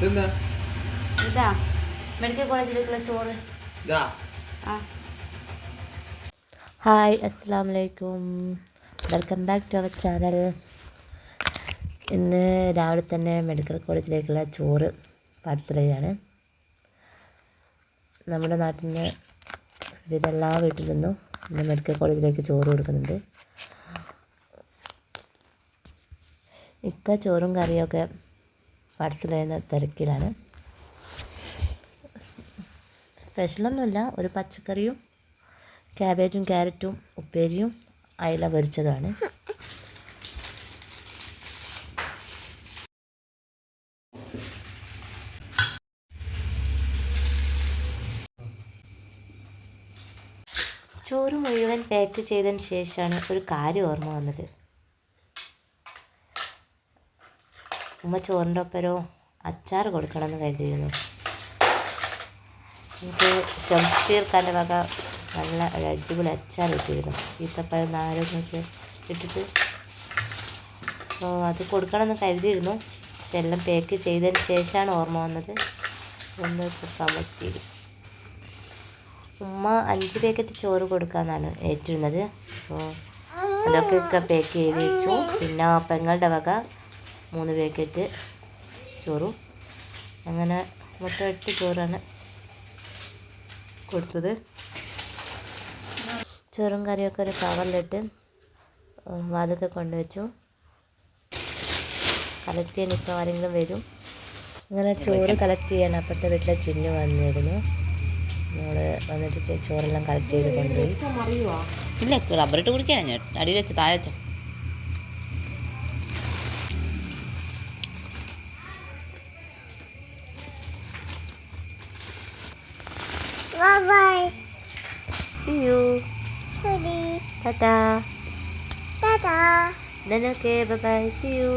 ഇതാ മെഡിക്കൽ കോളേജിലേക്കുള്ള ചോറ്. ഹായ്, അസ്സലാമു അലൈക്കും. Welcome back to our channel. ഇന്ന് രാവിലെ തന്നെ മെഡിക്കൽ കോളേജിലേക്കുള്ള ചോറ് പാഴ്സൽ ചെയ്യാണ്. നമ്മുടെ നാട്ടിൽ നിന്ന് ഇതെല്ലാ വീട്ടിൽ നിന്നും ഇന്ന് മെഡിക്കൽ കോളേജിലേക്ക് ചോറ് കൊടുക്കുന്നുണ്ട്. ഇക്ക ചോറും കറിയൊക്കെ പാഴ്സൽ ചെയ്യുന്ന തിരക്കിലാണ്. സ്പെഷ്യലൊന്നുമില്ല, ഒരു പച്ചക്കറിയും ക്യാബേജും ക്യാരറ്റും ഉപ്പേരിയും അയില പൊരിച്ചതാണ്. ചോറ് മുഴുവൻ പാക്ക് ചെയ്തതിന് ശേഷമാണ് ഒരു കാര്യം ഓർമ്മ വന്നത്. ഉമ്മ ചോറിൻ്റെ ഒപ്പരോ അച്ചാർ കൊടുക്കണമെന്ന് കരുതിയിരുന്നു. എനിക്ക് ഷംസീർക്കാൻ്റെ വക നല്ല ഒരു അടിപൊളി അച്ചാർ കിട്ടിയിരുന്നു, ഈത്തപ്പഴം നാരങ്ങയൊക്കെ ഇട്ടിട്ട്. അപ്പോൾ അത് കൊടുക്കണമെന്ന് കരുതിയിരുന്നു. പക്ഷെ എല്ലാം പാക്ക് ചെയ്തതിന് ശേഷമാണ് ഓർമ്മ വന്നത്. ഒന്ന് കൊടുക്കാൻ പറ്റി. ഉമ്മ 5 പാക്കറ്റ് ചോറ് കൊടുക്കാമെന്നാണ് ഏറ്റിരുന്നത്. അപ്പോൾ അതൊക്കെ പാക്ക് ചെയ്ത് വെച്ചു. പിന്നെ പെങ്ങളുടെ വക 3 പാക്കറ്റ് ചോറും, അങ്ങനെ മൊത്തം 8 ചോറാണ് കൊടുത്തത്. ചോറും കറിയൊക്കെ ഒരു കവറിലിട്ട് വാതൊക്കെ കൊണ്ടുവച്ചു. കളക്ട് ചെയ്യാൻ ഇപ്പോൾ ആരെങ്കിലും വരും. അങ്ങനെ ചോറ് കളക്ട് ചെയ്യാൻ അപ്പുറത്തെ വീട്ടിലെ ചിന്നു വന്നിരുന്നു. നമ്മൾ വന്നിട്ട് ചോറെല്ലാം കളക്ട് ചെയ്ത് കൊണ്ടുപോയി. ഇല്ല, റബ്ബറിട്ട് കുടിക്കാൻ ഞാൻ അടിയിൽ വെച്ച് താഴെ വെച്ച. See you. Tata. Then okay, bye bye. See you.